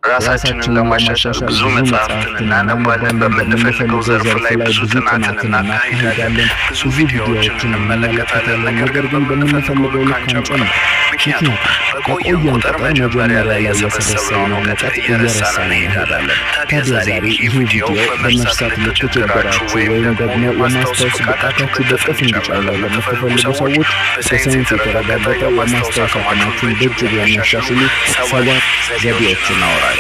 ራሳችንን ለማሻሻል ብዙ መጽሐፍትን እናነባለን። በምንፈልገው ዘርፍ ላይ ብዙ ጥናትን እናካሂዳለን። ብዙ ቪዲዮዎችን እንመለከታለን። ነገር ግን በምንፈልገው ልክ አንጨምር። ምክንያቱም በቆየን ቁጥር መጀመሪያ ላይ የሰበሰብነውን እውቀት እየረሳን እንሄዳለን። ታዲያ ዛሬ ይህ ቪዲዮ በመርሳት ለተቸገራችሁ ወይም ደግሞ የማስታወስ ብቃታችሁ በእጥፍ እንዲጨምር ለምትፈልጉ ሰዎች በሳይንስ የተረጋገጠ የማስታወስ አቅማችሁን በእጅጉ የሚያሻሽሉ 7 ዘዴዎችን እናወራለን።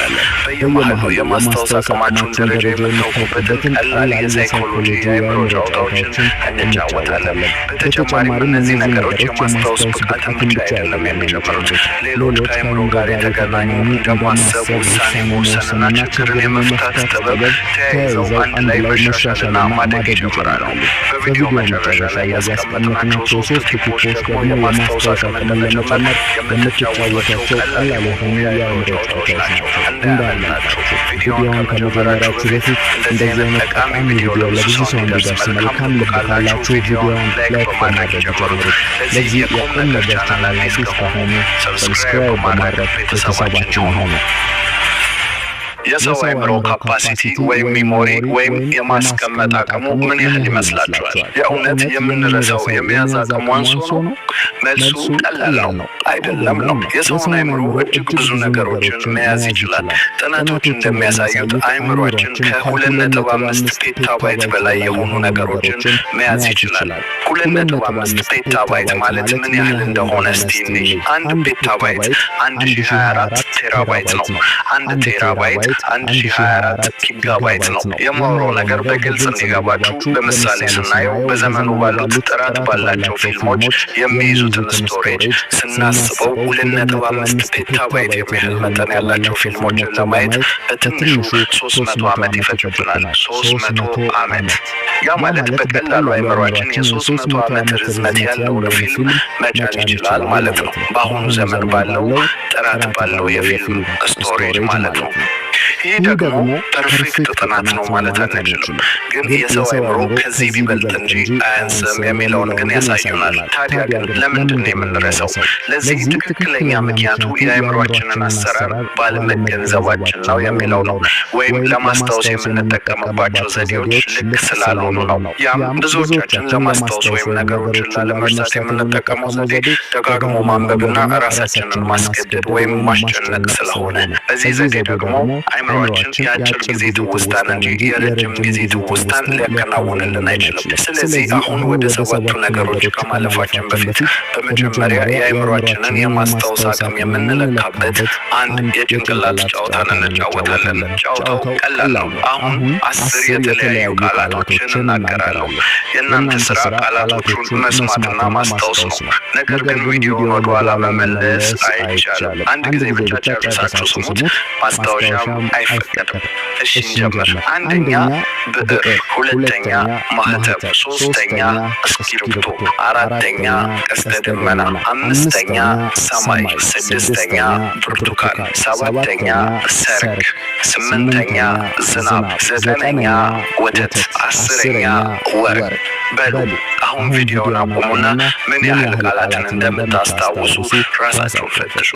በየመሃሉ የማስታወስ አቅማችሁን ደረጃ የምታውቁበትን ቀላል የሳይኮሎጂ የአእምሮ ጨዋታዎችን እንጫወታለን። በተጨማሪም እነዚህ ነገሮች የማስታወስ ብቃትን ብቻ አይደለም የሚጨምሩት፣ ሌሎች ከአእምሮ ጋር የተገናኙ እንደ ማሰብ፣ ውሳኔ መወሰንና ችግርን የመፍታት ጥበብ ተያይዘው አንድ ላይ መሻሻልና ማደግ ይጀምራሉ። በቪዲዮ መጨረሻ ላይ ያስቀመጥናቸው 3 ቲፖች ደግሞ የማስታወስ አቅምን ለመጨመር የምትጫወቷቸው ቀላል የሆኑ የአእምሮ ጨዋታዎች ናቸው። እንዳላችሁ ቪዲዮውን ከመጀመራችሁ በፊት እንደዚህ አይነት ጠቃሚ ቪዲዮ ለብዙ ሰው እንዲደርስ መልካም ልብ ካላችሁ ቪዲዮውን ላይክ በማድረግ ጀምሩ። ለዚህ የቁም ነገር ቻናል አዲስ ከሆኑ ሰብስክራይብ በማድረግ ቤተሰባችን ሆኑ። የሰው አእምሮ ካፓሲቲ ወይም ሚሞሪ ወይም የማስቀመጥ አቅሙ ምን ያህል ይመስላችኋል? የእውነት የምንረሳው የመያዝ አቅሙ አንሶ ነው? መልሱ ቀላል ነው፣ አይደለም ነው። የሰውን አእምሮ እጅግ ብዙ ነገሮችን መያዝ ይችላል። ጥናቶች እንደሚያሳዩት አእምሮአችን ከ2.5 ፔታባይት በላይ የሆኑ ነገሮችን መያዝ ይችላል። 2.5 ፔታባይት ማለት ምን ያህል እንደሆነ እስቲ እንይ። 1 ፔታባይት 1024 ቴራባይት ነው። 1 ቴራባይት 1024 ጊጋባይት ነው። የማወራው ነገር በግልጽ እንዲገባችሁ በምሳሌ ስናየው በዘመኑ ባሉት ጥራት ባላቸው ፊልሞች የሚይዙትን ስቶሬጅ ስናስበው 2.5 ፔታባይት የሚያህል መጠን ያላቸው ፊልሞችን ለማየት በትንሹ 300 ዓመት ይፈጅብናል። 300 ዓመት። ያ ማለት በቀላሉ አእምሯችን የ300 ዓመት ርዝመት ያለውን ፊልም መጫን ይችላል ማለት ነው። በአሁኑ ዘመን ባለው ጥራት ባለው የፊልም ስቶሬጅ ማለት ነው። ይህ ደግሞ ፐርፌክት ጥናት ነው ማለት አንችልም፣ ግን የሰው አእምሮ ከዚህ ቢበልጥ እንጂ አያንስም የሚለውን ግን ያሳዩናል። ታዲያ ግን ለምንድን ነው የምንረሳው? ለዚህ ትክክለኛ ምክንያቱ የአእምሯችንን አሰራር ባለመገንዘባችን ነው የሚለው ነው፣ ወይም ለማስታወስ የምንጠቀምባቸው ዘዴዎች ልክ ስላልሆኑ ነው። ያም ብዙዎቻችን ለማስታወስ ወይም ነገሮችን ላለመርሳት የምንጠቀመው ዘዴ ደጋግሞ ማንበብና ራሳችንን ማስገደድ ወይም ማስጨነቅ ስለሆነ፣ በዚህ ዘዴ ደግሞ አእምሮአችን የአጭር ጊዜ ትውስታን እንጂ የረጅም ጊዜ ትውስታን ሊያከናውንልን አይችልም። ስለዚህ አሁን ወደ 7ቱ ነገሮች ከማለፋችን በፊት በመጀመሪያ የአእምሮአችንን የማስታወስ አቅም የምንለካበት አንድ የጭንቅላት ጨዋታን እንጫወታለን። ጨዋታው ቀላል ነው። አሁን 10 የተለያዩ ቃላቶችን እናገራለሁ። የእናንተ ስራ ቃላቶቹን መስማትና ማስታወስ ነው። ነገር ግን ቪዲዮውን ወደኋላ መመለስ አይቻልም። አንድ ጊዜ ብቻ ጨርሳችሁ ስሙት። ማስታወሻ አይፈቀድም። እሺ እንጀምር። አንደኛ ብዕር፣ ሁለተኛ ማህተም፣ ሶስተኛ እስክሪብቶ፣ አራተኛ ቀስተ ደመና፣ አምስተኛ ሰማይ፣ ስድስተኛ ብርቱካን፣ ሰባተኛ ሰርግ፣ ስምንተኛ ዝናብ፣ ዘጠነኛ ወተት፣ 10ኛ ወር። በሉ አሁን ቪዲዮውን አቁሙና ምን ያህል ቃላትን እንደምታስታውሱ ራሳችሁን ፈትሹ።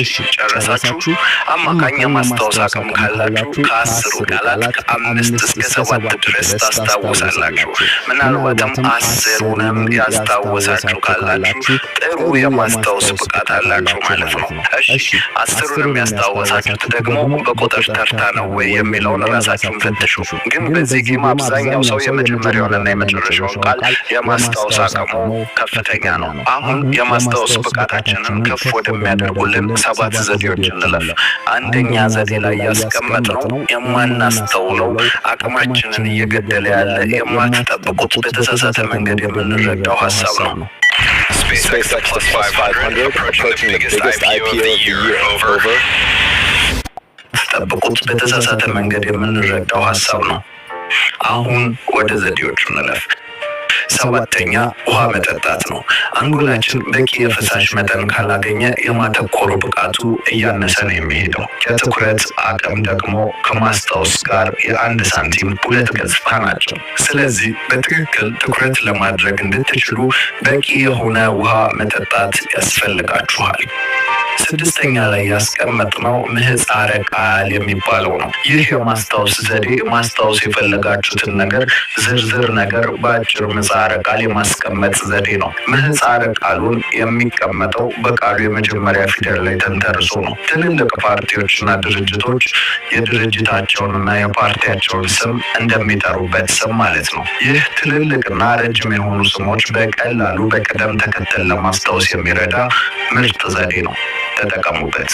እሺ ጨረሳችሁ? አማካኝ ማስታወስ አቅም ካላችሁ ከ10 ቃላት ከ5 እስከ 7 ድረስ ታስታውሳላችሁ። ምናልባትም 10ንም ያስታወሳችሁ ካላችሁ ጥሩ የማስታወስ ብቃት አላችሁ ማለት ነው። እሺ 10ንም ያስታወሳችሁት ደግሞ በቁጥር ተርታ ነው ወይ የሚለውን ራሳችሁን ፈትሹ። ግን በዚህ ጌም አብዛኛው ሰው የመጀመሪያውንና የመጨረሻውን ቃል የማስታወስ አቅሙ ከፍተኛ ነው። አሁን የማስታወስ ብቃታችንን ከፍ ወደሚያደርጉልን 7 ዘዴዎች እንለፍ። አንደኛ ዘዴ ላይ ያስቀመጥነው የማናስተውለው አቅማችንን እየገደለ ያለ የማትጠብቁት በተሳሳተ መንገድ የምንረዳው ሀሳብ ነው። SpaceX Plus 500 approaching the biggest IPO of the year over. ጠብቁት በተሳሳተ መንገድ የምንረዳው ሀሳብ ነው። አሁን ወደ ዘዴዎቹ እንለፍ። 7ኛ ውሃ መጠጣት ነው። አንጎላችን በቂ የፈሳሽ መጠን ካላገኘ የማተኮር ብቃቱ እያነሰ ነው የሚሄደው። የትኩረት አቅም ደግሞ ከማስታወስ ጋር የአንድ ሳንቲም 2 ገጽታ ናቸው። ስለዚህ በትክክል ትኩረት ለማድረግ እንድትችሉ በቂ የሆነ ውሃ መጠጣት ያስፈልጋችኋል። ስድስተኛ ላይ ያስቀመጥነው ምህጻረ ቃል የሚባለው ነው። ይህ የማስታወስ ዘዴ ማስታወስ የፈለጋችሁትን ነገር ዝርዝር ነገር በአጭር ምህጻረ ቃል የማስቀመጥ ዘዴ ነው። ምህጻረ ቃሉን የሚቀመጠው በቃሉ የመጀመሪያ ፊደል ላይ ተንተርሶ ነው። ትልልቅ ፓርቲዎችና ድርጅቶች የድርጅታቸውንና የፓርቲያቸውን ስም እንደሚጠሩበት ስም ማለት ነው። ይህ ትልልቅና ረጅም የሆኑ ስሞች በቀላሉ በቅደም ተከተል ለማስታወስ የሚረዳ ምርጥ ዘዴ ነው። ተጠቀሙበት።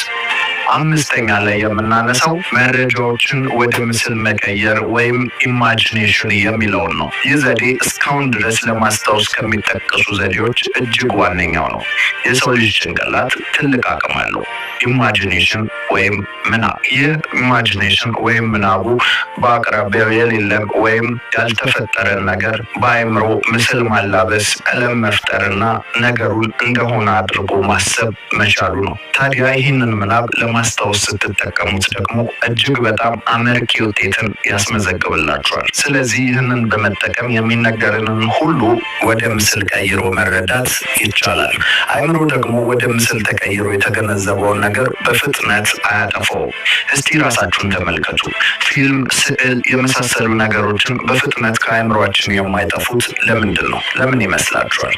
አምስተኛ ላይ የምናነሳው መረጃዎችን ወደ ምስል መቀየር ወይም ኢማጂኔሽን የሚለውን ነው። ይህ ዘዴ እስካሁን ድረስ ለማስታወስ ከሚጠቀሱ ዘዴዎች እጅግ ዋነኛው ነው። የሰው ልጅ ጭንቅላት ትልቅ አቅም አለው። ኢማጂኔሽን ወይም ምናብ። ይህ ኢማጂኔሽን ወይም ምናቡ በአቅራቢያው የሌለን ወይም ያልተፈጠረን ነገር በአእምሮ ምስል ማላበስ፣ ቀለም መፍጠርና ነገሩን እንደሆነ አድርጎ ማሰብ መቻሉ ነው። ታዲያ ይህንን ምናብ ለማስታወስ ስትጠቀሙት ደግሞ እጅግ በጣም አመርቂ ውጤትን ያስመዘግብላችኋል። ስለዚህ ይህንን በመጠቀም የሚነገርንን ሁሉ ወደ ምስል ቀይሮ መረዳት ይቻላል። አእምሮ ደግሞ ወደ ምስል ተቀይሮ የተገነዘበውን ነገር በፍጥነት አያጠፋውም። እስቲ ራሳችሁን ተመልከቱ። ፊልም፣ ስዕል የመሳሰሉ ነገሮችን በፍጥነት ከአእምሯችን የማይጠፉት ለምንድን ነው? ለምን ይመስላችኋል?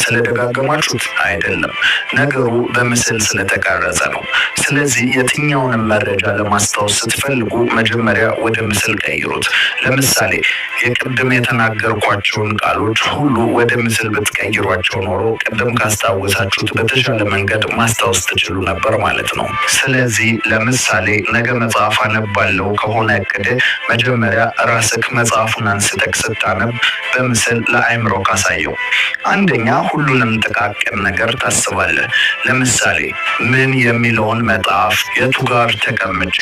ስለደጋገማችሁት አይደለም። ነገሩ በምስል ስለተቀረጸ ነው። ስለዚህ የትኛውንም መረጃ ለማስታወስ ስትፈልጉ መጀመሪያ ወደ ምስል ቀይሩት። ለምሳሌ የቅድም የተናገርኳቸውን ቃሎች ሁሉ ወደ ምስል ብትቀይሯቸው ኖሮ ቅድም ካስታወሳችሁት በተሻለ መንገድ ማስታወስ ትችሉ ነበር ማለት ነው። ስለዚህ ለምሳሌ ነገ መጽሐፍ አነባለሁ ከሆነ እቅድ መጀመሪያ ራስህ መጽሐፉን አንስተህ ስታነብ በምስል ለአእምሮ ካሳየው፣ አንደኛ ሁሉንም ጥቃቅን ነገር ታስባለህ። ለምሳሌ ምን የሚለውን መጽሐፍ የቱ ጋር ተቀምጬ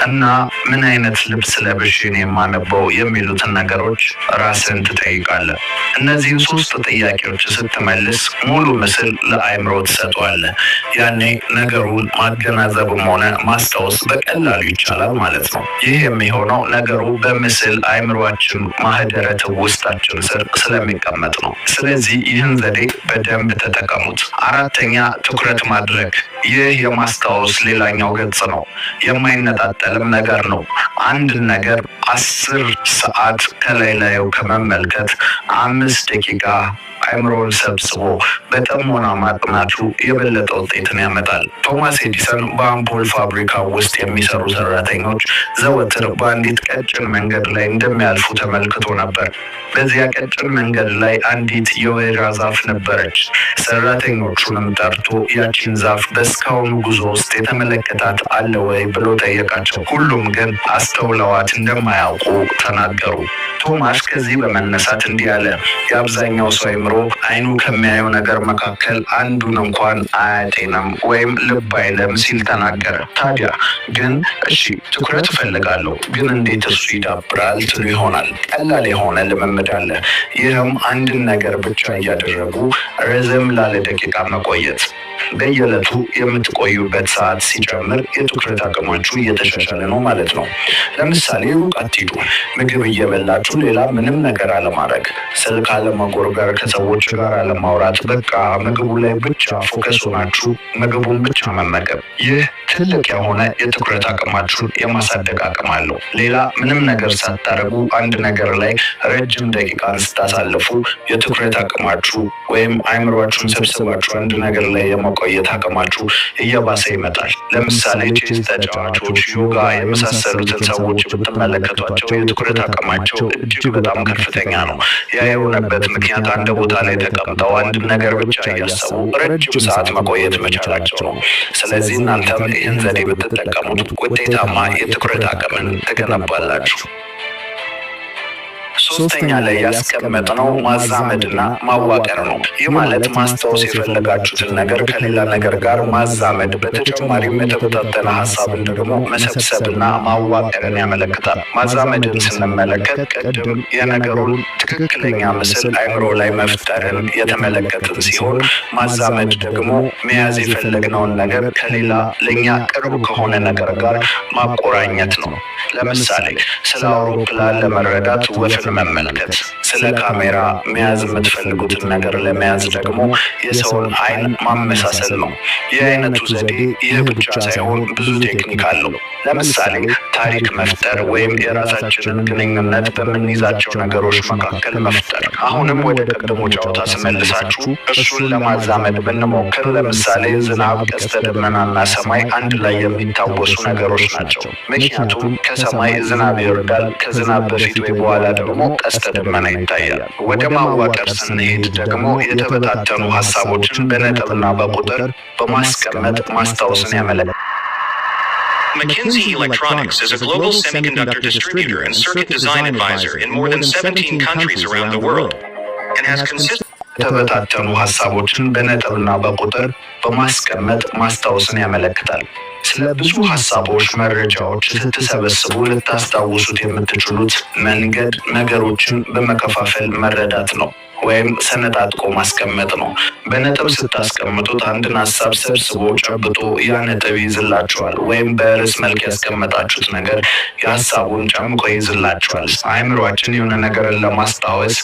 እና ምን አይነት ልብስ ለብሼ ነው የማነበው የሚሉትን ነገሮች ራስን ትጠይቃለህ። እነዚህን ሶስት ጥያቄዎች ስትመልስ ሙሉ ምስል ለአእምሮ ትሰጠዋለህ። ያኔ ነገሩን ማገናዘብም ሆነ ማስታወስ በቀላሉ ይቻላል ማለት ነው። ይህ የሚሆነው ነገሩ በምስል አእምሯችን ማህደረ ትውስታችን ስር ስለሚቀመጥ ነው። ስለዚህ ይህን ዘዴ በደንብ ተጠቀሙት። አራተኛ ትኩረት ማድረግ። ይህ የማስታወስ ሌላኛው ገጽ ነው። የማይነጣጠልም ነገር ነው። አንድ ነገር 10 ሰዓት ከላይ ላዩ ከመመልከት 5 ደቂቃ አእምሮን ሰብስቦ በጥሞና ማጥናቱ የበለጠ ውጤትን ያመጣል። ቶማስ ኤዲሰን በአምፖል ፋብሪካ ውስጥ የሚሰሩ ሰራተኞች ዘወትር በአንዲት ቀጭን መንገድ ላይ እንደሚያልፉ ተመልክቶ ነበር። በዚያ ቀጭን መንገድ ላይ አንዲት የወይራ ዛፍ ነበረች። ሰራተኞቹንም ጠርቶ ያቺን ዛፍ በእስካሁኑ ጉዞ ውስጥ የተመለከታት አለ ወይ ብሎ ጠየቃቸው። ሁሉም ግን አስተውለዋት እንደማያውቁ ተናገሩ። ቶማስ ከዚህ በመነሳት እንዲህ አለ፣ የአብዛኛው ሰው አእምሮ አይኑ ከሚያየው ነገር መካከል አንዱን እንኳን አያጤንም ወይም ልብ አይለም ሲል ተናገረ። ታዲያ ግን እሺ ትኩረት እፈልጋለሁ፣ ግን እንዴት እሱ ይዳብራል ትሉ ይሆናል። ቀላል የሆነ ልምምድ አለ። ይህም አንድን ነገር ብቻ እያደረጉ ረዘም ላለ ደቂቃ መቆየት። በየዕለቱ የምትቆዩበት ሰዓት ሲጨምር የትኩረት አቅማችሁ እየተሻሻለ ነው ማለት ነው። ለምሳሌ ሩቅ አትሂዱ። ምግብ እየበላችሁ ሌላ ምንም ነገር አለማድረግ፣ ስልክ አለመጎርገር፣ ከሰዎች ጋር አለማውራት፣ በቃ ምግቡ ላይ ብቻ ፎከስ ሆናችሁ ምግቡን ብቻ መመገብ። ይህ ትልቅ የሆነ የትኩረት አቅማችሁን የማሳደግ አቅም አለው። ሌላ ምንም ነገር ሳታደርጉ አንድ ነገር ላይ ረጅም ደቂቃን ስታሳልፉ የትኩረት አቅማችሁ ወይም አእምሯችሁን ሰብስባችሁ አንድ ነገር ላይ የመቆየት አቅማችሁ እየባሰ ይመጣል። ለምሳሌ ቼስ ተጫዋቾች፣ ዮጋ የመሳሰሉትን ሰዎች ብትመለከቷቸው የትኩረት አቅማቸው እጅግ በጣም ከፍተኛ ነው። ያ የሆነበት ምክንያት አንድ ቦታ ላይ ተቀምጠው አንድ ነገር ብቻ እያሰቡ ረጅም ሰዓት መቆየት መቻላቸው ነው። ስለዚህ እናንተም ይህን ዘዴ ብትጠቀሙት ውጤታማ የትኩረት አቅምን ትገነባላችሁ። ሶስተኛ ላይ ያስቀመጥነው ማዛመድና ማዋቀር ነው። ይህ ማለት ማስታወስ የፈለጋችሁትን ነገር ከሌላ ነገር ጋር ማዛመድ፣ በተጨማሪም የተበታተነ ሀሳብን ደግሞ መሰብሰብና ማዋቀርን ያመለክታል። ማዛመድን ስንመለከት ቅድም የነገሩን ትክክለኛ ምስል አእምሮ ላይ መፍጠርን የተመለከትን ሲሆን ማዛመድ ደግሞ መያዝ የፈለግነውን ነገር ከሌላ ለእኛ ቅርብ ከሆነ ነገር ጋር ማቆራኘት ነው። ለምሳሌ ስለ አውሮፕላን ለመረዳት ወፍን መመልከት። ስለ ካሜራ መያዝ የምትፈልጉትን ነገር ለመያዝ ደግሞ የሰውን አይን ማመሳሰል ነው። ይህ አይነቱ ዘዴ ይህ ብቻ ሳይሆን ብዙ ቴክኒክ አለው። ለምሳሌ ታሪክ መፍጠር ወይም የራሳችንን ግንኙነት በምንይዛቸው ነገሮች መካከል መፍጠር። አሁንም ወደ ቀድሞ ጨዋታ ስመልሳችሁ እሱን ለማዛመድ ብንሞክር ለምሳሌ ዝናብ፣ ቀስተ ደመናና ሰማይ አንድ ላይ የሚታወሱ ነገሮች ናቸው። ምክንያቱም ከሰማይ ዝናብ ይወርዳል፣ ከዝናብ በፊት ወይ በኋላ ደግሞ ቀስተ ደመና ይታያል። ወደ ማዋቀር ስንሄድ ደግሞ የተበታተኑ ሀሳቦችን በነጥብና በቁጥር በማስቀመጥ ማስታወስን ያመለክታል። McKinsey Electronics is a global semiconductor distributor and circuit design advisor in more than 17 countries around the world and has consistently የተበታተኑ ሀሳቦችን በነጥብና በቁጥር በማስቀመጥ ማስታወስን ያመለክታል። ስለ ብዙ ሀሳቦች፣ መረጃዎች ስትሰበስቡ ልታስታውሱት የምትችሉት መንገድ ነገሮችን በመከፋፈል መረዳት ነው ወይም ሰነጣጥቆ ማስቀመጥ ነው። በነጥብ ስታስቀምጡት አንድን ሀሳብ ሰብስቦ ጨብጦ ያ ነጥብ ይይዝላችኋል፣ ወይም በርዕስ መልክ ያስቀመጣችሁት ነገር የሀሳቡን ጨምቆ ይይዝላችኋል። አእምሯችን የሆነ ነገርን ለማስታወስ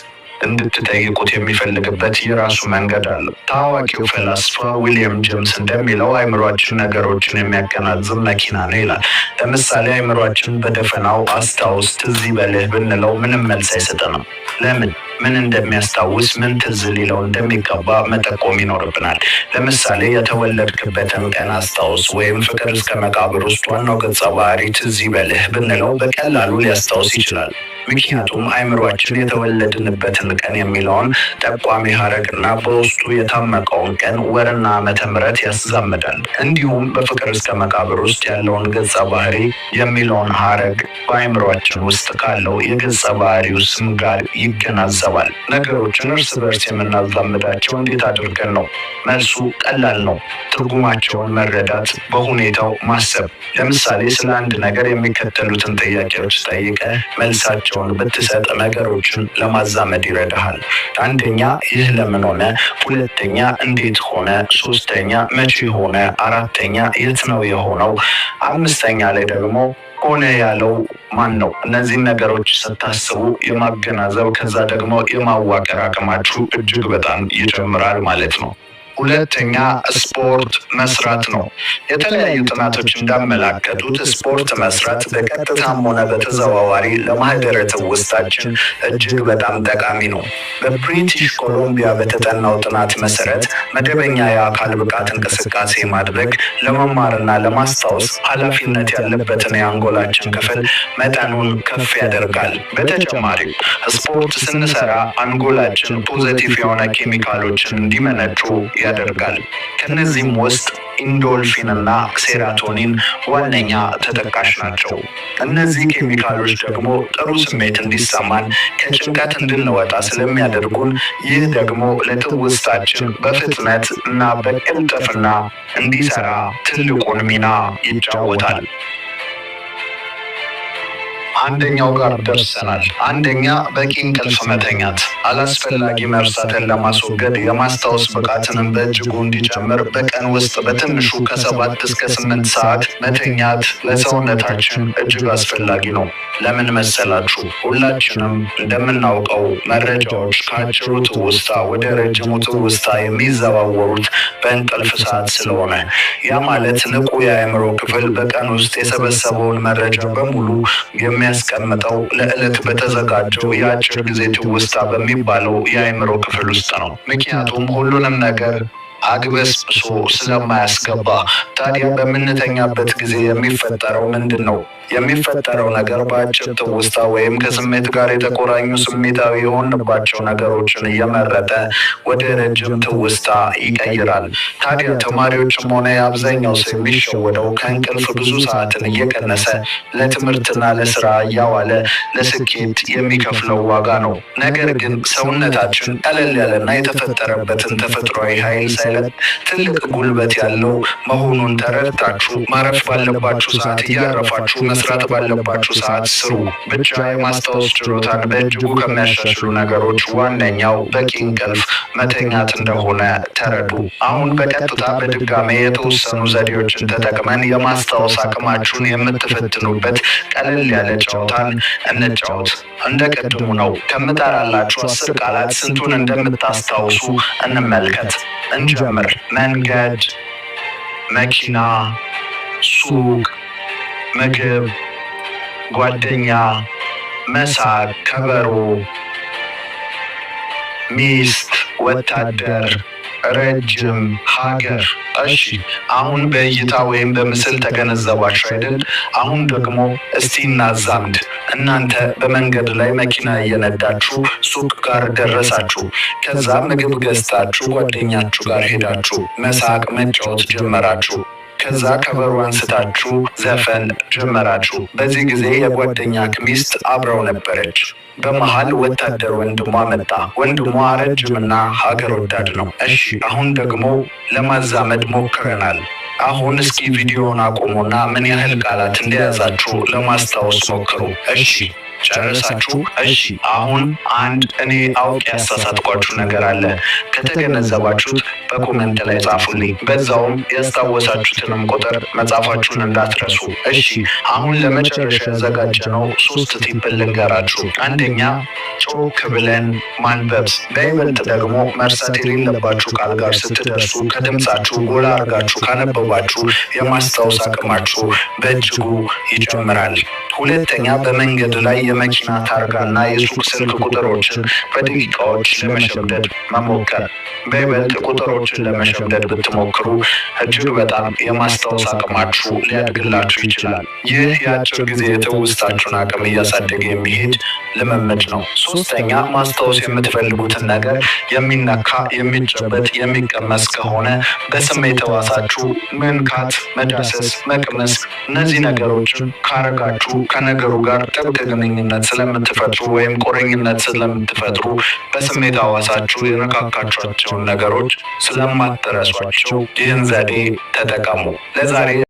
እንድትጠይቁት የሚፈልግበት የራሱ መንገድ አለው። ታዋቂው ፈላስፋ ዊሊያም ጄምስ እንደሚለው አእምሯችን ነገሮችን የሚያገናዝብ መኪና ነው ይላል። ለምሳሌ አእምሯችን በደፈናው አስታውስ፣ ትዝ ይበልህ ብንለው ምንም መልስ አይሰጠንም። ለምን? ምን እንደሚያስታውስ ምን ትዝ ሊለው እንደሚገባ መጠቆም ይኖርብናል። ለምሳሌ የተወለድክበትን ቀን አስታውስ ወይም ፍቅር እስከ መቃብር ውስጥ ዋናው ገጸ ባህሪ ትዝ ይበልህ ብንለው በቀላሉ ሊያስታውስ ይችላል። ምክንያቱም አእምሯችን የተወለድንበትን ቀን የሚለውን ጠቋሚ ሀረግና በውስጡ የታመቀውን ቀን ወርና ዓመተ ምሕረት ያዛምዳል። እንዲሁም በፍቅር እስከ መቃብር ውስጥ ያለውን ገጸ ባህሪ የሚለውን ሀረግ በአእምሯችን ውስጥ ካለው የገጸ ባህሪው ስም ጋር ይገናዘባል። ነገሮችን እርስ በርስ የምናዛምዳቸው እንዴት አድርገን ነው? መልሱ ቀላል ነው። ትርጉማቸውን መረዳት፣ በሁኔታው ማሰብ። ለምሳሌ ስለ አንድ ነገር የሚከተሉትን ጥያቄዎች ጠይቀ መልሳቸውን ብትሰጥ ነገሮችን ለማዛመድ ይረዳሃል። አንደኛ ይህ ለምን ሆነ? ሁለተኛ እንዴት ሆነ? ሶስተኛ መቼ ሆነ? አራተኛ የት ነው የሆነው? አምስተኛ ላይ ደግሞ ሆነ ያለው ማን ነው? እነዚህን ነገሮች ስታስቡ የማገናዘብ ከዛ ደግሞ የማዋቀር አቅማችሁ እጅግ በጣም ይጨምራል ማለት ነው። ሁለተኛ ስፖርት መስራት ነው። የተለያዩ ጥናቶች እንዳመላከቱት ስፖርት መስራት በቀጥታም ሆነ በተዘዋዋሪ ለማህደረ ትውስታችን እጅግ በጣም ጠቃሚ ነው። በብሪቲሽ ኮሎምቢያ በተጠናው ጥናት መሰረት መደበኛ የአካል ብቃት እንቅስቃሴ ማድረግ ለመማርና ለማስታወስ ኃላፊነት ያለበትን የአንጎላችን ክፍል መጠኑን ከፍ ያደርጋል። በተጨማሪም ስፖርት ስንሰራ አንጎላችን ፖዘቲቭ የሆነ ኬሚካሎችን እንዲመነጩ ያደርጋል። ከነዚህም ውስጥ ኢንዶልፊን እና ሴራቶኒን ዋነኛ ተጠቃሽ ናቸው። እነዚህ ኬሚካሎች ደግሞ ጥሩ ስሜት እንዲሰማን ከጭንቀት እንድንወጣ ስለሚያደርጉን ይህ ደግሞ ለትውስታችን በፍጥነት እና በቅልጥፍና እንዲሰራ ትልቁን ሚና ይጫወታል። አንደኛው ጋር ደርሰናል። አንደኛ በቂ እንቅልፍ መተኛት። አላስፈላጊ መርሳትን ለማስወገድ የማስታወስ ብቃትንም በእጅጉ እንዲጨምር በቀን ውስጥ በትንሹ ከ7 እስከ 8 ሰዓት መተኛት ለሰውነታችን እጅግ አስፈላጊ ነው። ለምን መሰላችሁ? ሁላችንም እንደምናውቀው መረጃዎች ከአጭሩ ትውስታ ወደ ረጅሙ ትውስታ የሚዘዋወሩት በእንቅልፍ ሰዓት ስለሆነ ያ ማለት ንቁ የአእምሮ ክፍል በቀን ውስጥ የሰበሰበውን መረጃ በሙሉ የሚያስቀምጠው ለዕለት በተዘጋጀው የአጭር ጊዜ ትውስታ በሚባለው የአእምሮ ክፍል ውስጥ ነው። ምክንያቱም ሁሉንም ነገር አግበስብሶ ስለማያስገባ። ታዲያ በምንተኛበት ጊዜ የሚፈጠረው ምንድን ነው? የሚፈጠረው ነገር በአጭር ትውስታ ወይም ከስሜት ጋር የተቆራኙ ስሜታዊ የሆንባቸው ነገሮችን እየመረጠ ወደ ረጅም ትውስታ ይቀይራል። ታዲያ ተማሪዎችም ሆነ የአብዛኛው ሰው የሚሸወደው ከእንቅልፍ ብዙ ሰዓትን እየቀነሰ ለትምህርትና ለስራ እያዋለ ለስኬት የሚከፍለው ዋጋ ነው። ነገር ግን ሰውነታችን ቀለል ያለና የተፈጠረበትን ተፈጥሯዊ ኃይል ፓይለት ትልቅ ጉልበት ያለው መሆኑን ተረድታችሁ ማረፍ ባለባችሁ ሰዓት እያረፋችሁ መስራት ባለባችሁ ሰዓት ስሩ። ብቻ የማስታወስ ችሎታን በእጅጉ ከሚያሻሽሉ ነገሮች ዋነኛው በቂ እንቅልፍ መተኛት እንደሆነ ተረዱ። አሁን በቀጥታ በድጋሜ የተወሰኑ ዘዴዎችን ተጠቅመን የማስታወስ አቅማችሁን የምትፈትኑበት ቀለል ያለ ጨዋታን እንጫወት። እንደ ቅድሙ ነው። ከምጠራላችሁ 10 ቃላት ስንቱን እንደምታስታውሱ እንመልከት። እንጀምር። መንገድ፣ መኪና፣ ሱቅ፣ ምግብ፣ ጓደኛ፣ መሳቅ፣ ከበሮ፣ ሚስት፣ ወታደር፣ ረጅም፣ ሀገር። እሺ አሁን በእይታ ወይም በምስል ተገነዘባችሁ አይደል? አሁን ደግሞ እስቲ እናዛምድ። እናንተ በመንገድ ላይ መኪና እየነዳችሁ ሱቅ ጋር ደረሳችሁ። ከዛ ምግብ ገዝታችሁ ጓደኛችሁ ጋር ሄዳችሁ መሳቅ መጫወት ጀመራችሁ። ከዛ ከበሮ አንስታችሁ ዘፈን ጀመራችሁ። በዚህ ጊዜ የጓደኛ ሚስት አብረው ነበረች። በመሃል ወታደር ወንድሟ መጣ። ወንድሟ ረጅምና ሀገር ወዳድ ነው። እሺ አሁን ደግሞ ለማዛመድ ሞክረናል። አሁን እስኪ ቪዲዮውን አቁሙና ምን ያህል ቃላት እንደያዛችሁ ለማስታወስ ሞክሩ። እሺ ጨረሳችሁ? እሺ አሁን አንድ እኔ አውቄ ያሳሳትኳችሁ ነገር አለ። ከተገነዘባችሁት በኮሜንት ላይ ጻፉልኝ። በዛውም ያስታወሳችሁትንም ቁጥር መጻፋችሁን እንዳትረሱ። እሺ አሁን ለመጨረሻ ያዘጋጀነው 3 ቲፕ ልንገራችሁ። አንደኛ ጮክ ብለን ማንበብ። በይበልጥ ደግሞ መርሳት የሌለባችሁ ቃል ጋር ስትደርሱ ከድምጻችሁ ጎላ አድርጋችሁ ካነበባችሁ የማስታወስ አቅማችሁ በእጅጉ ይጨምራል። ሁለተኛ በመንገድ ላይ የመኪና ታርጋና የሱቅ ስልክ ቁጥሮችን በደቂቃዎች ለመሸምደድ መሞከር። በይበልጥ ቁጥሮችን ለመሸምደድ ብትሞክሩ እጅግ በጣም የማስታወስ አቅማችሁ ሊያድግላችሁ ይችላል። ይህ የአጭር ጊዜ የትውስታችሁን አቅም እያሳደገ የሚሄድ ልምምድ ነው። ሶስተኛ ማስታወስ የምትፈልጉትን ነገር የሚነካ፣ የሚጨበጥ፣ የሚቀመስ ከሆነ በስሜት ሕዋሳችሁ መንካት፣ መዳሰስ፣ መቅመስ እነዚህ ነገሮችን ካረጋችሁ ከነገሩ ጋር ጥብቅ ግንኙነት ስለምትፈጥሩ ወይም ቁርኝነት ስለምትፈጥሩ በስሜት ሕዋሳችሁ የነካካችኋቸውን ነገሮች ስለማትረሷቸው ይህን ዘዴ ተጠቀሙ። ለዛሬ